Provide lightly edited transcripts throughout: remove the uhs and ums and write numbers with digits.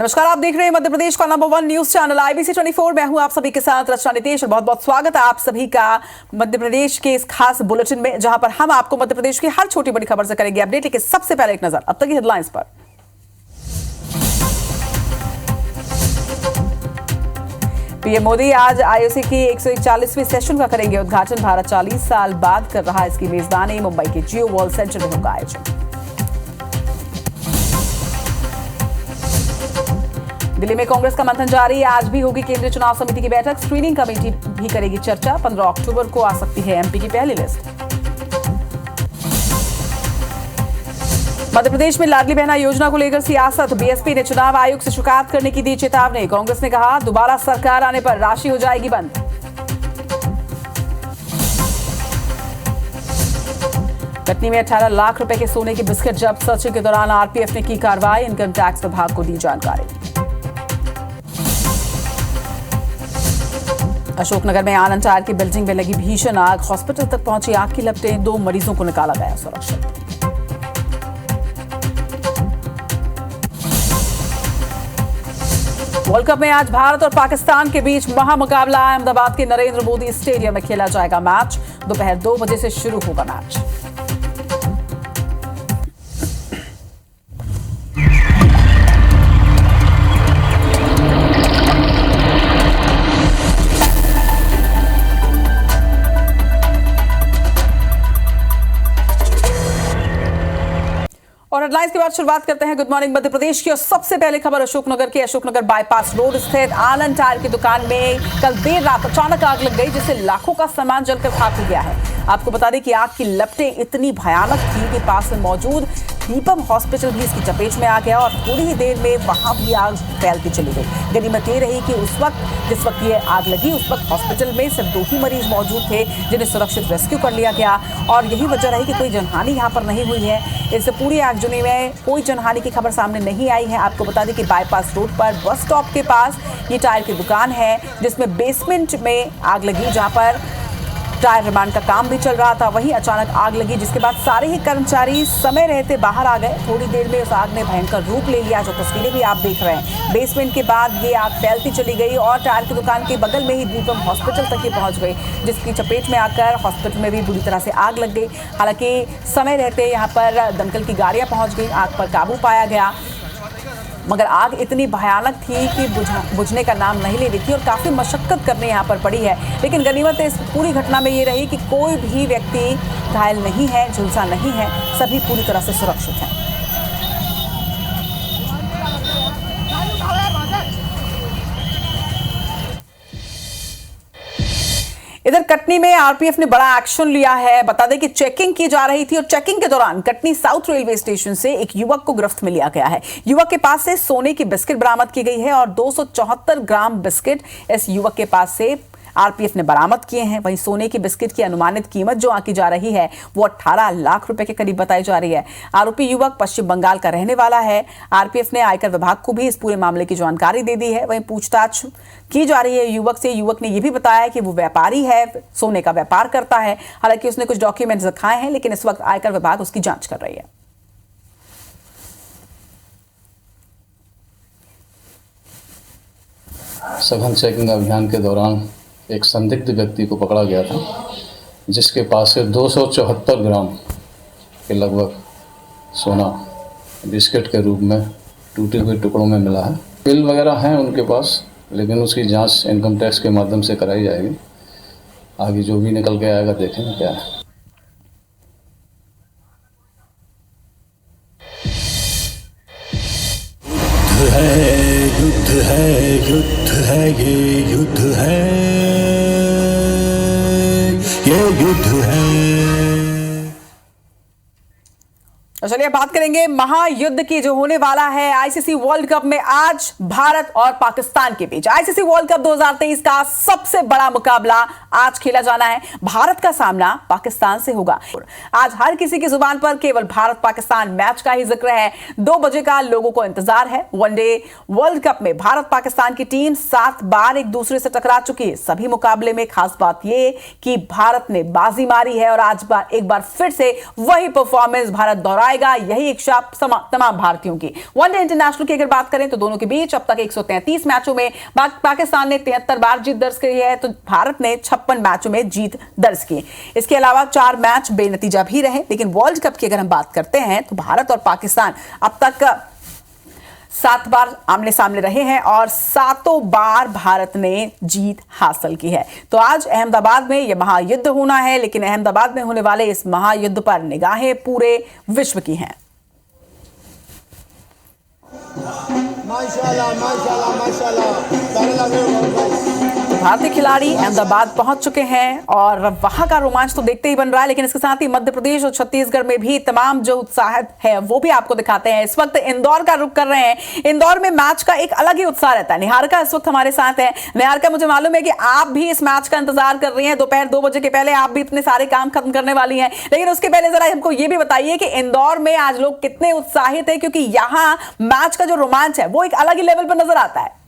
नमस्कार, आप देख रहे हैं मध्य प्रदेश का नंबर 1 न्यूज चैनल IBC 24। मैं हूं आप सभी के साथ रचना नितेश और बहुत बहुत स्वागत है आप सभी का मध्य प्रदेश के इस खास बुलेटिन में, जहां पर हम आपको मध्य प्रदेश की हर छोटी बड़ी खबर से करेंगे अपडेट। लेकिन सबसे पहले एक नजर अब तक की हेडलाइंस पर। पीएम मोदी आज IOC की 141वीं सेशन का करेंगे उद्घाटन। भारत 40 साल बाद कर रहा इसकी मेजबानी। मुंबई के जियो वर्ल्ड सेंटर में होगा आयोजन। दिल्ली में कांग्रेस का मंथन जारी। आज भी होगी केंद्रीय चुनाव समिति की बैठक। स्क्रीनिंग कमेटी भी करेगी चर्चा। 15 अक्टूबर को आ सकती है MP की पहली लिस्ट। मध्य प्रदेश में लाडली बहना योजना को लेकर सियासत। BSP ने चुनाव आयोग से शिकायत करने की दी चेतावनी। कांग्रेस ने कहा दोबारा सरकार आने पर राशि हो जाएगी बंद। कटनी में 18 लाख रुपए के सोने के बिस्किट जब्त। सर्चिंग के दौरान RPF ने की कार्रवाई। इनकम टैक्स विभाग को दी जानकारी। अशोकनगर में आनंद टायर की बिल्डिंग में लगी भीषण आग। हॉस्पिटल तक पहुंची आग की लपटें। 2 मरीजों को निकाला गया सुरक्षित। वर्ल्ड कप में आज भारत और पाकिस्तान के बीच महामुकाबला। अहमदाबाद के नरेंद्र मोदी स्टेडियम में खेला जाएगा मैच। दोपहर 2 बजे से शुरू होगा मैच। और हेडलाइंस के बाद शुरुआत करते हैं गुड मॉर्निंग मध्य प्रदेश की। और सबसे पहले खबर अशोकनगर की। अशोकनगर बाईपास रोड स्थित आनंद टायर की दुकान में कल देर रात अचानक आग लग गई, जिससे लाखों का सामान जलकर खाक हो गया है। आपको बता दें कि आग की लपटें इतनी भयानक थी कि पास में मौजूद दीपम हॉस्पिटल भी इसकी चपेट में आ गया और थोड़ी ही देर में वहां भी आग फैलती चली गई। गनीमत ये रही कि जिस वक्त ये आग लगी उस वक्त हॉस्पिटल में सिर्फ 2 ही मरीज मौजूद थे, जिन्हें सुरक्षित रेस्क्यू कर लिया गया। और यही वजह रही कि कोई जनहानि यहाँ पर नहीं हुई है। इस पूरी आगजनी में कोई जनहानि की खबर सामने नहीं आई है। आपको बता दें कि बाईपास रोड पर बस स्टॉप के पास ये टायर की दुकान है, जिसमें बेसमेंट में आग लगी, जहाँ पर टायर निर्माण का काम भी चल रहा था। वहीं अचानक आग लगी, जिसके बाद सारे ही कर्मचारी समय रहते बाहर आ गए। थोड़ी देर में उस आग ने भयंकर रूप ले लिया, जो तस्वीरें भी आप देख रहे हैं। बेसमेंट के बाद ये आग फैलती चली गई और टायर की दुकान के बगल में ही दीपम हॉस्पिटल तक ये पहुंच गई, जिसकी चपेट में आकर हॉस्पिटल में भी बुरी तरह से आग लग गई। हालांकि समय रहते यहाँ पर दमकल की गाड़ियां पहुंच गई, आग पर काबू पाया गया। मगर आग इतनी भयानक थी कि बुझने का नाम नहीं ले रही थी और काफ़ी मशक्कत करने यहाँ पर पड़ी है। लेकिन गनीमत इस पूरी घटना में ये रही कि कोई भी व्यक्ति घायल नहीं है, झुलसा नहीं है, सभी पूरी तरह से सुरक्षित हैं। इधर कटनी में RPF ने बड़ा एक्शन लिया है। बता दें कि चेकिंग की जा रही थी और चेकिंग के दौरान कटनी साउथ रेलवे स्टेशन से एक युवक को गिरफ्त में लिया गया है। युवक के पास से सोने की बिस्किट बरामद की गई है और 274 ग्राम बिस्किट इस युवक के पास से RPF ने बरामद किए हैं। वहीं सोने की बिस्किट की अनुमानित कीमत जो आंकी जा रही है वो 18 लाख रुपए के करीब बताई जा रही है। आरोपी युवक पश्चिम बंगाल का रहने वाला है। RPF ने आयकर विभाग को भी इस पूरे मामले की जानकारी दे दी है। वहीं पूछताछ की जा रही है युवक से। युवक ने यह भी बताया कि वो व्यापारी है, सोने का व्यापार करता है। हालांकि उसने कुछ डॉक्यूमेंट्स दिखाए हैं, लेकिन इस वक्त आयकर विभाग उसकी जांच कर रही है। सघन चेकिंग अभियान के दौरान एक संदिग्ध व्यक्ति को पकड़ा गया था, जिसके पास से 274 ग्राम के लगभग सोना बिस्किट के रूप में टूटे हुए टुकड़ों में मिला है। बिल वगैरह हैं उनके पास, लेकिन उसकी जांच इनकम टैक्स के माध्यम से कराई जाएगी। आगे जो भी निकल के आएगा देखेंगे क्या है। युद्ध है, युद्ध है, ये युद्ध है, ये युद्ध है। तो चलिए बात करेंगे महायुद्ध की, जो होने वाला है ICC वर्ल्ड कप में आज भारत और पाकिस्तान के बीच। ICC वर्ल्ड कप 2023 का सबसे बड़ा मुकाबला आज खेला जाना है। भारत का सामना पाकिस्तान से होगा। आज हर किसी की जुबान पर केवल भारत पाकिस्तान मैच का ही जिक्र है। 2 बजे का लोगों को इंतजार है। वनडे वर्ल्ड कप में भारत पाकिस्तान की टीम 7 बार एक दूसरे से टकरा चुकी है। सभी मुकाबले में खास बात यह कि भारत ने बाजी मारी है और आज एक बार फिर से वही परफॉर्मेंस भारत दोहराएगा। आएगा, यही इच्छा तमाम भारतीयों की। वनडे इंटरनेशनल की अगर बात करें तो दोनों के बीच अब तक 133 मैचों में पाकिस्तान ने 73 बार जीत दर्ज की है, तो भारत ने 56 मैचों में जीत दर्ज की। इसके अलावा 4 मैच बेनतीजा भी रहे। लेकिन वर्ल्ड कप की अगर हम बात करते हैं तो भारत और पाकिस्तान अब तक 7 बार आमने सामने रहे हैं और 7 बार भारत ने जीत हासिल की है। तो आज अहमदाबाद में यह महायुद्ध होना है, लेकिन अहमदाबाद में होने वाले इस महायुद्ध पर निगाहें पूरे विश्व की हैं। माशाल्लाह माशाल्लाह माशाल्लाह। भारतीय खिलाड़ी अहमदाबाद पहुंच चुके हैं और वहां का रोमांच तो देखते ही बन रहा है, लेकिन इसके साथ ही मध्य प्रदेश और छत्तीसगढ़ में भी तमाम जो उत्साह है वो भी आपको दिखाते हैं। इस वक्त इंदौर का रुख कर रहे हैं। इंदौर में मैच का एक अलग ही उत्साह रहता है। निहारिका इस वक्त हमारे साथ है। निहारिका, मुझे मालूम है कि आप भी इस मैच का इंतजार कर रही हैं। दोपहर 2 बजे के पहले आप भी इतने सारे काम खत्म करने वाली हैं, लेकिन उसके पहले जरा हमको ये भी बताइए कि इंदौर में आज लोग कितने उत्साहित है, क्योंकि यहाँ मैच का जो रोमांच है वो एक अलग ही लेवल पर नजर आता है।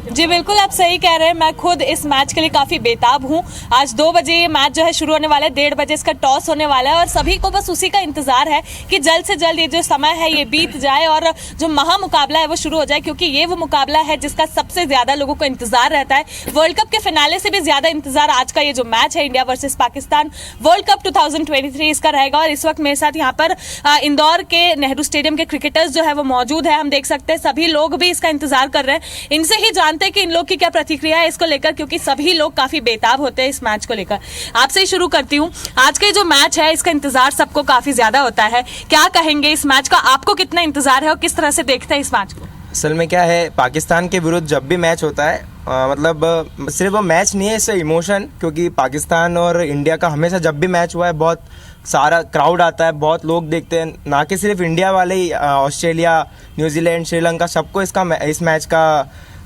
जी बिल्कुल, आप सही कह रहे हैं। मैं खुद इस मैच के लिए काफ़ी बेताब हूँ। आज 2 बजे ये मैच जो है शुरू होने वाला है, 1:30 बजे इसका टॉस होने वाला है और सभी को बस उसी का इंतजार है कि जल्द से जल्द ये जो समय है ये बीत जाए और जो महामुकाबला है वो शुरू हो जाए, क्योंकि ये वो मुकाबला है जिसका सबसे ज़्यादा लोगों को इंतजार रहता है। वर्ल्ड कप के फिनाले से भी ज़्यादा इंतजार आज का ये जो मैच है, India versus Pakistan world cup 2023 इसका रहेगा। और इस वक्त मेरे साथ यहाँ पर इंदौर के नेहरू स्टेडियम के क्रिकेटर्स जो है वो मौजूद है। हम देख सकते हैं सभी लोग भी इसका इंतजार कर रहे हैं। इनसे ही जानते कि इन लोग की क्या प्रतिक्रिया है इसको लेकर, क्योंकि सभी लोग काफी बेताब होते हैं इस मैच को लेकर। आपसे ही शुरू करती हूँ। आज का जो मैच है इसका इंतजार सबको काफी ज्यादा होता है। क्या कहेंगे इस मैच का, आपको कितना इंतजार है और किस तरह से देखते हैं इस मैच को? असल में क्या है, पाकिस्तान के विरुद्ध जब भी मैच होता है मतलब सिर्फ वो मैच नहीं है, इससे इमोशन, क्योंकि पाकिस्तान और इंडिया का हमेशा जब भी मैच हुआ है बहुत सारा क्राउड आता है, बहुत लोग देखते हैं। ना कि सिर्फ इंडिया वाले ही, ऑस्ट्रेलिया, न्यूजीलैंड, श्रीलंका, सबको इस मैच का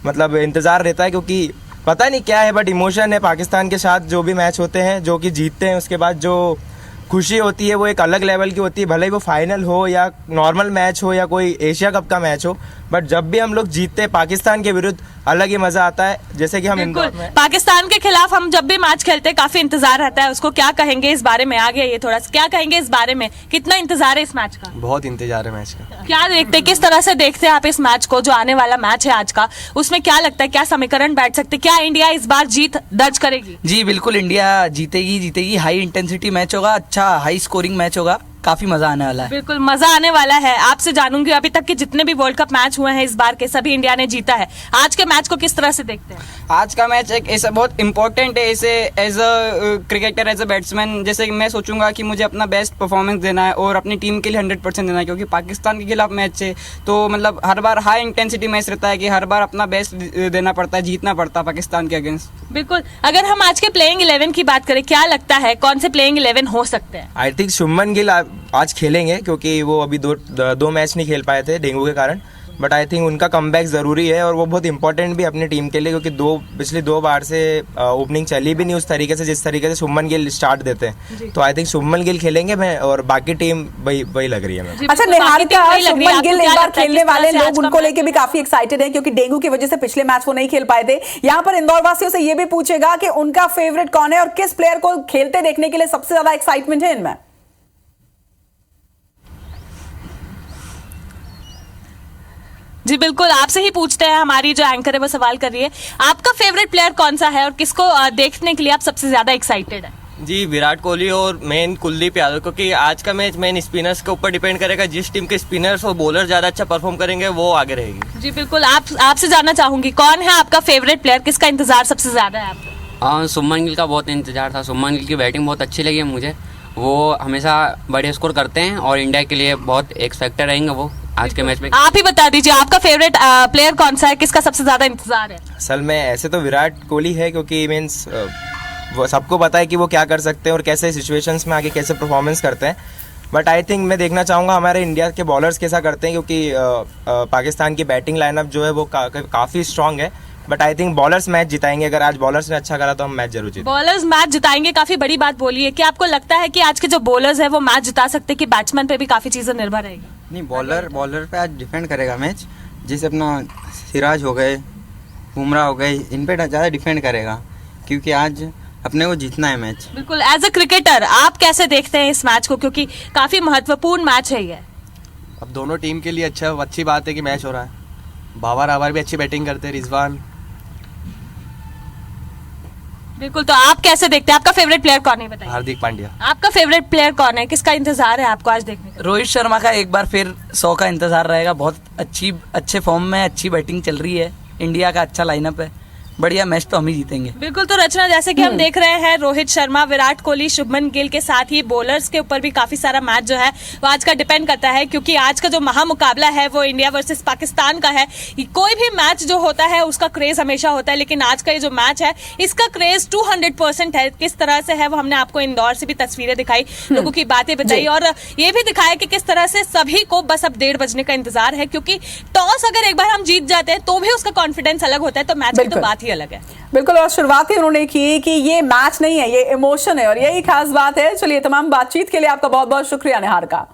मतलब इंतज़ार रहता है, क्योंकि पता नहीं क्या है बट इमोशन है। पाकिस्तान के साथ जो भी मैच होते हैं, जो कि जीतते हैं, उसके बाद जो खुशी होती है वो एक अलग लेवल की होती है। भले ही वो फाइनल हो या नॉर्मल मैच हो या कोई एशिया कप का मैच हो, बट जब भी हम लोग जीतते हैं पाकिस्तान के विरुद्ध अलग ही मजा आता है। जैसे कि हम इंदौर में पाकिस्तान के खिलाफ हम जब भी मैच खेलते हैं काफी इंतजार रहता है उसको। क्या कहेंगे इस बारे में, आ गया ये थोड़ा सा, क्या कहेंगे इस बारे में, कितना इंतजार है इस मैच का? बहुत इंतजार है मैच का। क्या देखते हैं, किस तरह से देखते हैं आप इस मैच को, जो आने वाला मैच है आज का, उसमें क्या लगता है, क्या समीकरण बैठ सकते, क्या इंडिया इस बार जीत दर्ज करेगी? जी बिल्कुल, इंडिया जीतेगी। हाई इंटेंसिटी मैच होगा, अच्छा हाई स्कोरिंग मैच होगा, काफी मजा आने वाला है। बिल्कुल मजा आने वाला है। आपसे जानूंगी अभी तक के जितने भी वर्ल्ड कप मैच हुए हैं इस बार के, सभी इंडिया ने जीता है। आज के मैच को किस तरह से देखते हैं? आज का मैच एक ऐसा बहुत इंपॉर्टेंट है। ऐसे as a cricketer, as a batsman, जैसे कि मैं सोचूंगा कि मुझे अपना बेस्ट परफॉर्मेंस देना है और अपनी टीम के लिए 100% देना है, क्योंकि पाकिस्तान के खिलाफ मैच है तो मतलब हर बार हाई इंटेंसिटी मैच रहता है कि हर बार अपना बेस्ट देना पड़ता है, जीतना पड़ता है पाकिस्तान के अगेंस्ट। बिल्कुल। अगर हम आज के प्लेइंग 11 की बात करें, क्या लगता है कौन से प्लेइंग 11 हो सकते हैं? आई थिंक शुभमन गिल आज खेलेंगे, क्योंकि वो अभी दो मैच नहीं खेल पाए थे डेंगू के कारण, बट आई थिंक उनका कमबैक ज़रूरी है और वो बहुत इंपॉर्टेंट भी अपनी टीम के लिए, क्योंकि पिछली 2 बार से ओपनिंग चली भी नहीं उस तरीके से जिस तरीके से शुभमन गिल स्टार्ट देते हैं। तो आई थिंक शुभमन गिल खेलेंगे मैं, और बाकी टीम वही लग रही है मैं। अच्छा निहारिका, शुभमन गिल इस बार खेलने वाले लोग उनको लेके भी काफी एक्साइटेड हैं, क्योंकि डेंगू की वजह से पिछले मैच वो नहीं खेल पाए थे। यहाँ पर इंदौर वासियों से ये भी पूछेगा कि उनका फेवरेट कौन है और किस प्लेयर को खेलते देखने के लिए सबसे ज्यादा एक्साइटमेंट है इनमें? जी बिल्कुल, आपसे ही पूछते हैं। हमारी जो एंकर है वो सवाल कर रही है, आपका फेवरेट प्लेयर कौन सा है और किसको देखने के लिए आप सबसे ज्यादा एक्साइटेड है? जी विराट कोहली और मेन कुलदीप यादव, क्योंकि आज का मैच मेन स्पिनर्स के ऊपर डिपेंड करेगा। जिस टीम के स्पिनर्स और बॉलर ज़्यादा अच्छा परफॉर्म करेंगे वो आगे रहेगी। जी बिल्कुल, आपसे जानना चाहूंगी कौन है आपका फेवरेट प्लेयर, किसका इंतजार सबसे ज्यादा है आपको? हाँ, शुभमन गिल का बहुत इंतजार था। शुभमन गिल की बैटिंग बहुत अच्छी लगी मुझे। वो हमेशा बड़े स्कोर करते हैं और इंडिया के लिए बहुत एक्स फैक्टर रहेंगे वो आज के मैच में। आप ही बता दीजिए आपका फेवरेट प्लेयर कौन सा है, किसका सबसे ज्यादा इंतजार है? असल में ऐसे तो विराट कोहली है, क्योंकि मीन्स वो सबको पता है कि वो क्या कर सकते हैं और कैसे सिचुएशंस में आके कैसे परफॉर्मेंस करते हैं। बट आई थिंक मैं देखना चाहूँगा हमारे इंडिया के बॉलर्स कैसा करते हैं, क्योंकि पाकिस्तान की बैटिंग लाइनअप जो है वो काफ़ी स्ट्रॉन्ग है। But I think bowlers match जिताएंगे। अगर आज बॉलर्स ने अच्छा करा तो हम मैच जरूर जीतेंगे। बॉलर्स मैच जिताएंगे, काफी बड़ी बात बोली है। क्या आपको लगता है कि आज के जो बॉलर्स है वो मैच जिता सकते हैं, कि बैट्समैन पे भी काफी चीजें निर्भर रहेगी? नहीं, बॉलर पे आज डिपेंड करेगा मैच। जैसे अपना सिराज हो गए, बुमराह हो गए, इन पे ज़्यादा डिपेंड करेगा, क्योंकि आज अपने को जीतना है मैच। बिल्कुल, एज अ क्रिकेटर आप कैसे देखते हैं इस मैच को, क्योंकि काफी महत्वपूर्ण मैच है ये? अब दोनों टीम के लिए अच्छी बात है कि मैच हो रहा है। बाबर आवर भी अच्छी बैटिंग करते हैं, रिजवान। बिल्कुल, तो आप कैसे देखते हैं? आपका फेवरेट प्लेयर कौन है बताइए? हार्दिक पांड्या। आपका फेवरेट प्लेयर कौन है? किसका इंतजार है आपको आज देखने का? रोहित शर्मा का एक बार फिर 100 का इंतजार रहेगा। बहुत अच्छे फॉर्म में अच्छी बैटिंग चल रही है, इंडिया का अच्छा लाइनअप है, बढ़िया मैच तो हम ही जीतेंगे। बिल्कुल, तो रचना जैसे कि हम देख रहे हैं रोहित शर्मा, विराट कोहली, शुभमन गिल के साथ ही बॉलर्स के ऊपर भी काफी सारा मैच जो है वो आज का डिपेंड करता है, क्योंकि आज का जो महामुकाबला है वो इंडिया वर्सेस पाकिस्तान का है। कोई भी मैच जो होता है उसका क्रेज हमेशा होता है, लेकिन आज का ये जो मैच है इसका क्रेज 200% है। किस तरह से है वो हमने आपको इंदौर से भी तस्वीरें दिखाई, लोगों की बातें बताई और ये भी दिखाया कि किस तरह से सभी को बस अब 1:30 बजने का इंतजार है, क्योंकि टॉस अगर एक बार हम जीत जाते हैं तो भी उसका कॉन्फिडेंस अलग होता है, तो मैच की तो बात ही अलग है। बिल्कुल, और शुरुआत ही उन्होंने की कि ये मैच नहीं है, ये इमोशन है, और यही खास बात है। चलिए, तमाम बातचीत के लिए आपका बहुत बहुत शुक्रिया निहार का।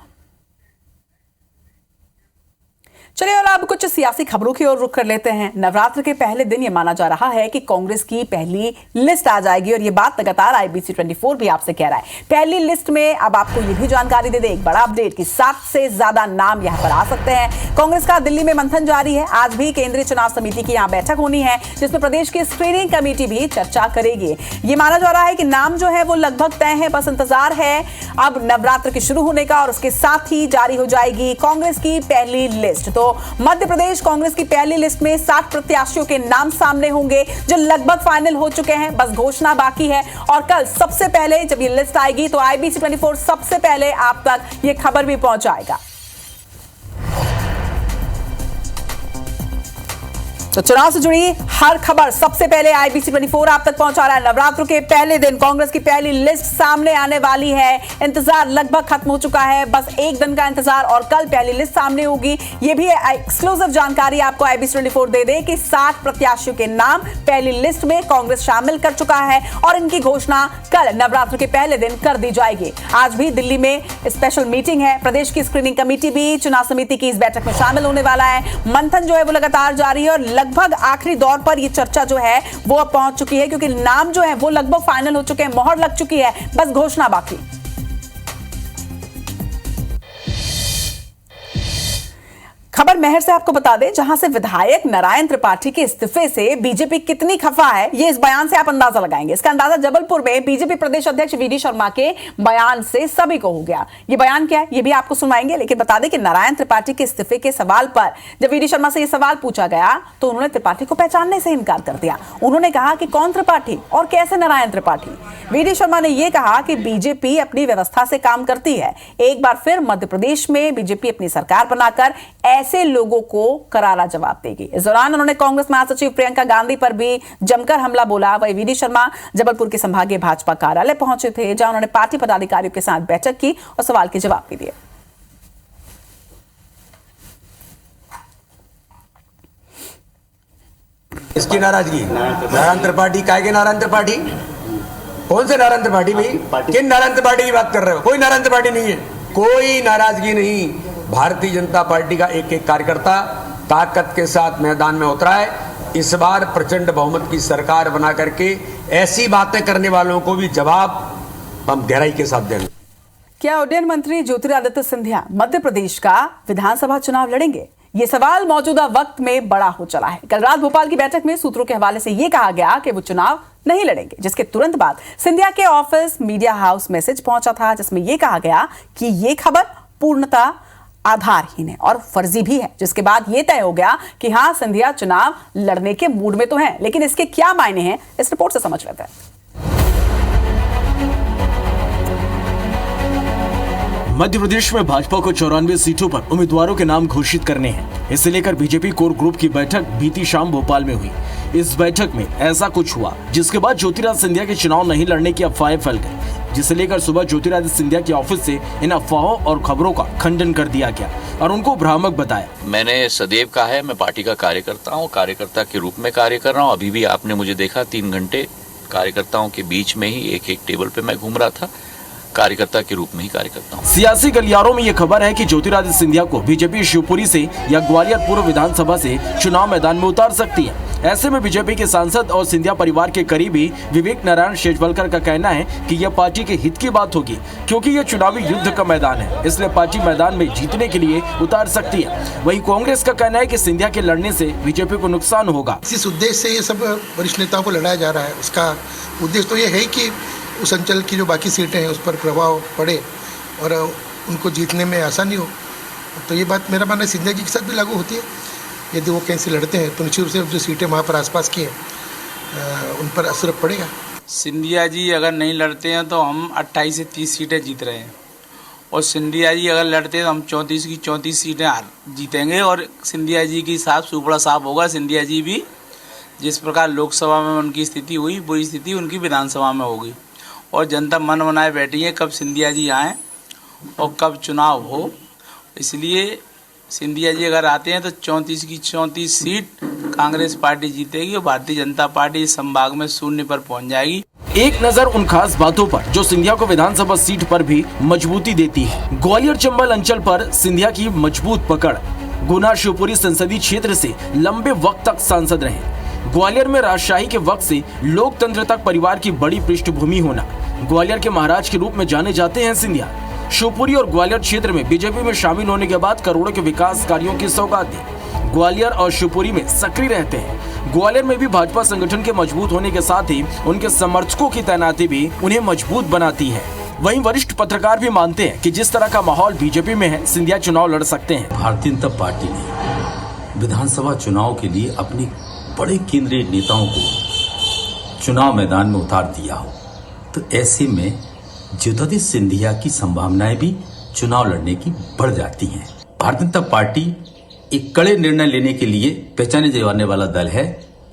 चलिए, और अब कुछ सियासी खबरों की ओर रुख कर लेते हैं। नवरात्र के पहले दिन ये माना जा रहा है कि कांग्रेस की पहली लिस्ट आ जाएगी, और ये बात लगातार IBC 24 भी आपसे कह रहा है। पहली लिस्ट में अब आपको ये भी जानकारी दे दे, एक बड़ा अपडेट, कि 7 से ज्यादा नाम यहां पर आ सकते हैं। कांग्रेस का दिल्ली में मंथन जारी है। आज भी केंद्रीय चुनाव समिति की यहां बैठक होनी है, जिसमें प्रदेश की स्क्रीनिंग कमेटी भी चर्चा करेगी। ये माना जा रहा है कि नाम जो है वो लगभग तय है, बस इंतजार है अब नवरात्र के शुरू होने का, और उसके साथ ही जारी हो जाएगी कांग्रेस की पहली लिस्ट। तो मध्य प्रदेश कांग्रेस की पहली लिस्ट में 60 प्रत्याशियों के नाम सामने होंगे, जो लगभग फाइनल हो चुके हैं, बस घोषणा बाकी है। और कल सबसे पहले जब ये लिस्ट आएगी तो IBC 24 सबसे पहले आप तक ये खबर भी पहुंचाएगा। तो चुनाव से जुड़ी हर खबर सबसे पहले IBC 24 आप तक पहुंचा रहा है। नवरात्र के पहले दिन कांग्रेस की पहली लिस्ट सामने आने वाली है। इंतजार लगभग खत्म हो चुका है, बस एक दिन का इंतजार, और कल पहली लिस्ट सामने होगी। ये भी एक्सक्लूसिव जानकारी आपको IBC 24 दे दे कि 60 प्रत्याशियों के नाम पहली लिस्ट में कांग्रेस शामिल कर चुका है, और इनकी घोषणा कल नवरात्र के पहले दिन कर दी जाएगी। आज भी दिल्ली में स्पेशल मीटिंग है। प्रदेश की स्क्रीनिंग कमेटी भी चुनाव समिति की इस बैठक में शामिल होने वाला है। मंथन जो है वो लगातार जारी है, और लगभग आखिरी दौर पर ये चर्चा जो है वो अब पहुंच चुकी है, क्योंकि नाम जो है वो लगभग फाइनल हो चुके हैं, मोहर लग चुकी है, बस घोषणा बाकी। खबर मेहर से आपको बता दें, जहां से विधायक नारायण त्रिपाठी के इस्तीफे से बीजेपी कितनी खफा है, ये इस बयान से आप अंदाजा लगाएंगे। इसका अंदाजा जबलपुर में बीजेपी प्रदेश अध्यक्ष VD शर्मा के बयान से सभी को हो गया। ये बयान क्या है ये भी आपको सुनवाएंगे, लेकिन बता दें कि नारायण त्रिपाठी के इस्तीफे के सवाल पर जब VD शर्मा से यह सवाल पूछा गया तो उन्होंने त्रिपाठी को पहचानने से इनकार कर दिया। उन्होंने कहा कि कौन त्रिपाठी और कैसे नारायण त्रिपाठी। VD शर्मा ने यह कहा कि बीजेपी अपनी व्यवस्था से काम करती है। एक बार फिर मध्य प्रदेश में बीजेपी अपनी सरकार बनाकर ऐसे लोगों को करारा जवाब देगी। इस दौरान उन्होंने कांग्रेस महासचिव प्रियंका गांधी पर भी जमकर हमला बोला। वही VD शर्मा जबलपुर के संभागीय भाजपा कार्यालय पहुंचे थे, जहां उन्होंने पार्टी पदाधिकारियों के साथ बैठक की और सवाल के जवाब भी दिए। इसकी नाराजगी नारायण त्रिपाठी, काय के नारायण त्रिपाठी? कौन से नारायण त्रिपाठी भाई? किन नारायण त्रिपाठी की बात कर रहे हो? कोई नारायण त्रिपाठी नहीं है, कोई नाराजगी नहीं। भारतीय जनता पार्टी का एक एक कार्यकर्ता ताकत के साथ मैदान में उतरा है। इस बार प्रचंड बहुमत की सरकार बना करके ऐसी बातें करने वालों को भी जवाब हम गहराई के साथ देंगे। क्या उड्डयन मंत्री ज्योतिरादित्य सिंधिया मध्य प्रदेश का विधानसभा चुनाव लड़ेंगे? ये सवाल मौजूदा वक्त में बड़ा हो चला है। कल रात भोपाल की बैठक में सूत्रों के हवाले से यह कहा गया कि वो चुनाव नहीं लड़ेंगे, जिसके तुरंत बाद सिंधिया के ऑफिस मीडिया हाउस मैसेज पहुंचा था, जिसमें यह कहा गया कि यह खबर पूर्णतः आधारहीन है और फर्जी भी है। जिसके बाद यह तय हो गया कि हां, सिंधिया चुनाव लड़ने के मूड में तो हैं, लेकिन इसके क्या मायने हैं इस रिपोर्ट से समझ लेते हैं। मध्य प्रदेश में भाजपा को 94 सीटों पर उम्मीदवारों के नाम घोषित करने हैं। इसे लेकर बीजेपी कोर ग्रुप की बैठक बीती शाम भोपाल में हुई। इस बैठक में ऐसा कुछ हुआ जिसके बाद ज्योतिरादित्य सिंधिया के चुनाव नहीं लड़ने की अफवाहें फैल गई, जिसे लेकर सुबह ज्योतिरादित्य सिंधिया के ऑफिस से इन अफवाहों और खबरों का खंडन कर दिया गया और उनको भ्रामक बताया। मैंने सदैव कहा है, मैं पार्टी का कार्यकर्ता हूँ, कार्यकर्ता के रूप में कार्य कर रहा हूँ। अभी भी आपने मुझे देखा 3 घंटे कार्यकर्ताओं के बीच में ही एक टेबल पे मैं घूम रहा था। कार्यकर्ता के रूप में ही कार्य करता हूं। सियासी गलियारों में यह खबर है कि ज्योतिरादित्य सिंधिया को बीजेपी शिवपुरी से या ग्वालियर पूर्व विधानसभा से चुनाव मैदान में उतार सकती है। ऐसे में बीजेपी के सांसद और सिंधिया परिवार के करीबी विवेक नारायण शेजवलकर का कहना है कि यह पार्टी के हित की बात होगी, क्योंकि यह चुनावी युद्ध का मैदान है, इसलिए पार्टी मैदान में जीतने के लिए उतार सकती है। वहीं कांग्रेस का कहना है कि सिंधिया के लड़ने से बीजेपी को नुकसान होगा। इस उद्देश्य से ये सब वरिष्ठ नेताओं को लड़ाया जा रहा है। उसका उद्देश्य तो ये है कि उस अंचल की जो बाकी सीटें हैं उस पर प्रभाव पड़े और उनको जीतने में आसानी हो। तो ये बात मेरा मानना है सिंधिया जी के साथ भी लागू होती है। यदि वो कहीं से लड़ते हैं तो निश्चित रूप से जो सीटें वहाँ पर आसपास की हैं उन पर असर पड़ेगा। सिंधिया जी अगर नहीं लड़ते हैं तो हम 28 से 30 सीटें जीत रहे हैं, और सिंधिया जी अगर लड़ते हैं तो हम 34 की 34 सीटें जीतेंगे, और सिंधिया जी की साफ सुपड़ा साफ होगा। सिंधिया जी भी जिस प्रकार लोकसभा में उनकी स्थिति हुई, वही स्थिति उनकी विधानसभा में होगी, और जनता मन बनाए बैठी है कब सिंधिया जी आएँ और कब चुनाव हो। इसलिए सिंधिया जी अगर आते हैं तो 34 की 34 सीट कांग्रेस पार्टी जीतेगी और भारतीय जनता पार्टी इस संभाग में शून्य पर पहुंच जाएगी। एक नजर उन खास बातों पर जो सिंधिया को विधानसभा सीट पर भी मजबूती देती है। ग्वालियर चंबल अंचल पर सिंधिया की मजबूत पकड़। गुना शिवपुरी संसदीय क्षेत्र से लंबे वक्त तक सांसद रहे। ग्वालियर में राजशाही के वक्त से लोकतंत्र तक परिवार की बड़ी पृष्ठभूमि होना। ग्वालियर के महाराज के रूप में जाने जाते हैं सिंधिया। शिवपुरी और ग्वालियर क्षेत्र में बीजेपी में शामिल होने के बाद करोड़ों के विकास कार्यों की सौगात दी। ग्वालियर और शिवपुरी में सक्रिय रहते हैं। ग्वालियर में भी भाजपा संगठन के मजबूत होने के साथ ही उनके समर्थकों की तैनाती भी उन्हें मजबूत बनाती है। वहीं वरिष्ठ पत्रकार भी मानते हैं कि जिस तरह का माहौल बीजेपी में है, सिंधिया चुनाव लड़ सकते हैं। भारतीय जनता पार्टी ने विधानसभा चुनाव के लिए अपने बड़े केंद्रीय नेताओं को चुनाव मैदान में उतार दिया हो, तो ऐसे में ज्योतिरादित्य सिंधिया की संभावनाएं भी चुनाव लड़ने की बढ़ जाती हैं। भारतीय जनता पार्टी एक कड़े निर्णय लेने के लिए पहचाने जाने वाला दल है।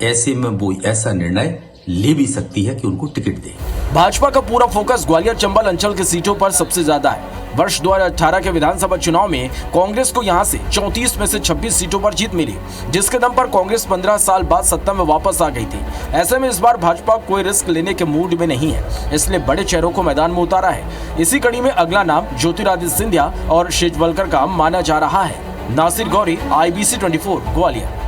ऐसे में वो ऐसा निर्णय ले भी सकती है कि उनको टिकट दे। भाजपा का पूरा फोकस ग्वालियर चंबल अंचल की सीटों पर सबसे ज्यादा है। वर्ष 2018 के विधानसभा चुनाव में कांग्रेस को यहां से 34 में से 26 सीटों पर जीत मिली, जिसके दम पर कांग्रेस 15 साल बाद सत्ता में वापस आ गई थी। ऐसे में इस बार भाजपा कोई रिस्क लेने के मूड में नहीं है, इसलिए बड़े चेहरों को मैदान में उतारा है। इसी कड़ी में अगला नाम ज्योतिरादित्य सिंधिया और शेजवलकर का माना जा रहा है। नासिर गौरी, IBC 24, ग्वालियर।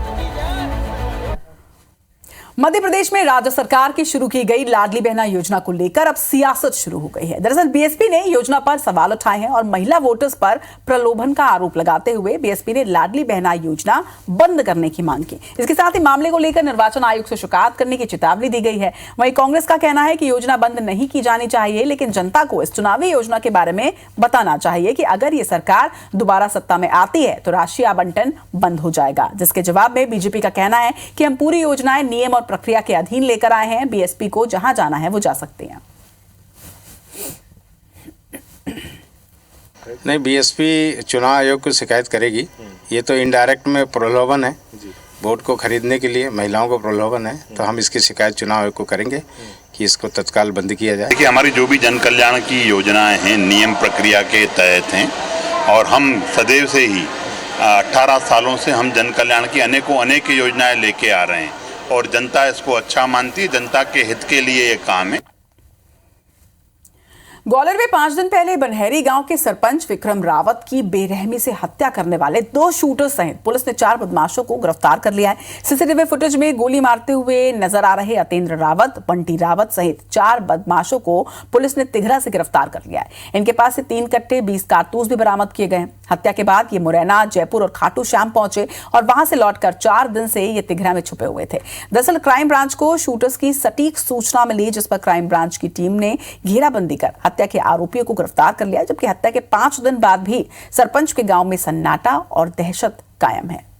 मध्य प्रदेश में राज्य सरकार की शुरू की गई लाडली बहना योजना को लेकर अब सियासत शुरू हो गई है। दरअसल बीएसपी ने योजना पर सवाल उठाए हैं और महिला वोटर्स पर प्रलोभन का आरोप लगाते हुए बीएसपी ने लाडली बहना योजना बंद करने की मांग की। इसके साथ ही मामले को लेकर निर्वाचन आयोग से शिकायत करने की चेतावनी दी गई है। वहीं कांग्रेस का कहना है कि योजना बंद नहीं की जानी चाहिए, लेकिन जनता को इस चुनावी योजना के बारे में बताना चाहिए कि अगर ये सरकार दोबारा सत्ता में आती है तो राशि आवंटन बंद हो जाएगा। जिसके जवाब में बीजेपी का कहना है कि हम पूरी योजनाएं नियम और प्रक्रिया के अधीन लेकर आए हैं। बीएसपी को जहां जाना है वो जा सकते हैं। नहीं, बीएसपी चुनाव आयोग को शिकायत करेगी। ये तो इनडायरेक्ट में प्रलोभन है, वोट को खरीदने के लिए महिलाओं को प्रलोभन है, तो हम इसकी शिकायत चुनाव आयोग को करेंगे कि इसको तत्काल बंद किया जाए। देखिए, हमारी जो भी जन कल्याण की योजनाएं हैं नियम प्रक्रिया के तहत हैं, और हम सदैव से ही 18 सालों से हम जन कल्याण की अनेक योजनाएं लेके आ रहे हैं और जनता इसको अच्छा मानती है। जनता के हित के लिए ये काम है। ग्वालियर में 5 दिन पहले बनहरी गांव के सरपंच विक्रम रावत की बेरहमी से हत्या करने वाले 2 शूटर सहित पुलिस ने 4 बदमाशों को गिरफ्तार कर लिया है। सीसीटीवी फुटेज में गोली मारते हुए नजर आ रहे अतेंद्र रावत, बंटी रावत सहित 4 बदमाशों को पुलिस ने तिघरा से गिरफ्तार कर लिया है। इनके पास से 3 कट्टे 20 कारतूस भी बरामद किए गए। हत्या के बाद ये मुरैना, जयपुर और खाटू श्याम पहुंचे और वहां से लौटकर 4 दिन से ये तिघरा में छुपे हुए थे। दरअसल क्राइम ब्रांच को शूटर्स की सटीक सूचना मिली, जिस पर क्राइम ब्रांच की टीम ने घेराबंदी कर हत्या के आरोपियों को गिरफ्तार कर लिया। जबकि हत्या के 5 दिन बाद भी सरपंच के गांव में सन्नाटा और दहशत कायम है।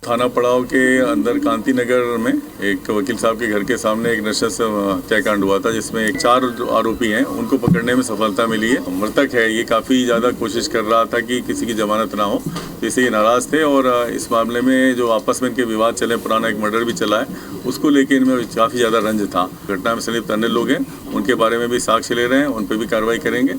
थाना पड़ाव के अंदर कांति नगर में एक वकील साहब के घर के सामने एक नशस्त हत्याकांड हुआ था, जिसमें 4 आरोपी हैं, उनको पकड़ने में सफलता मिली है। मृतक है, ये काफ़ी ज़्यादा कोशिश कर रहा था कि किसी की जमानत ना हो, जिससे ये नाराज़ थे। और इस मामले में जो आपस में इनके विवाद चले, पुराना एक मर्डर भी चला है, उसको लेकर इनमें काफ़ी ज़्यादा रंज था। घटना में संलिप्त अन्य लोग हैं, उनके बारे में भी साक्ष्य ले रहे हैं, उन पर भी कार्रवाई करेंगे।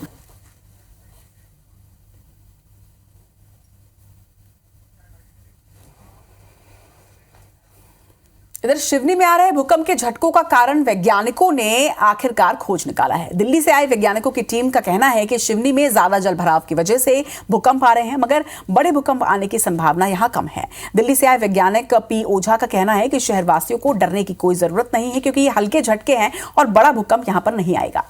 इधर शिवनी में आ रहे भूकंप के झटकों का कारण वैज्ञानिकों ने आखिरकार खोज निकाला है। दिल्ली से आए वैज्ञानिकों की टीम का कहना है कि शिवनी में ज्यादा जल भराव की वजह से भूकंप आ रहे हैं, मगर बड़े भूकंप आने की संभावना यहां कम है। दिल्ली से आए वैज्ञानिक पी ओझा का कहना है कि शहरवासियों को डरने की कोई जरूरत नहीं है, क्योंकि ये हल्के झटके हैं और बड़ा भूकंप यहां पर नहीं आएगा।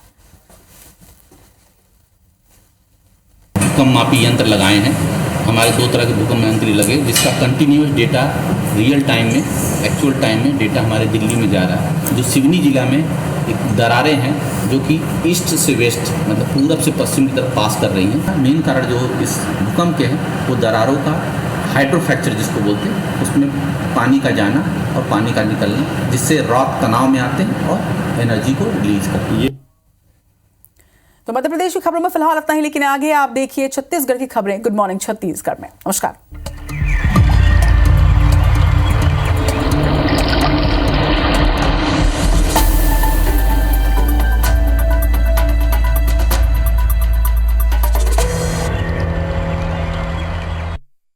भूकंप मापी यंत्र लगाए हैं, हमारे 2 तरह के भूकंप यंत्र लगे, जिसका कंटिन्यूस डेटा रियल टाइम में, एक्चुअल टाइम में डेटा हमारे दिल्ली में जा रहा है। जो सिवनी जिला में एक दरारें हैं जो कि ईस्ट से वेस्ट मतलब पूरब से पश्चिम की तरफ पास कर रही हैं। मेन कारण जो इस भूकंप के हैं वो दरारों का हाइड्रोफ्रैक्चर जिसको बोलते हैं, उसमें पानी का जाना और पानी का निकलना, जिससे रॉक तनाव में आते हैं और एनर्जी को रिलीज करते हैं। तो मध्य प्रदेश की खबरों में फिलहाल इतना ही, लेकिन आगे आप देखिए छत्तीसगढ़ की खबरें। गुड मॉर्निंग छत्तीसगढ़ में। नमस्कार।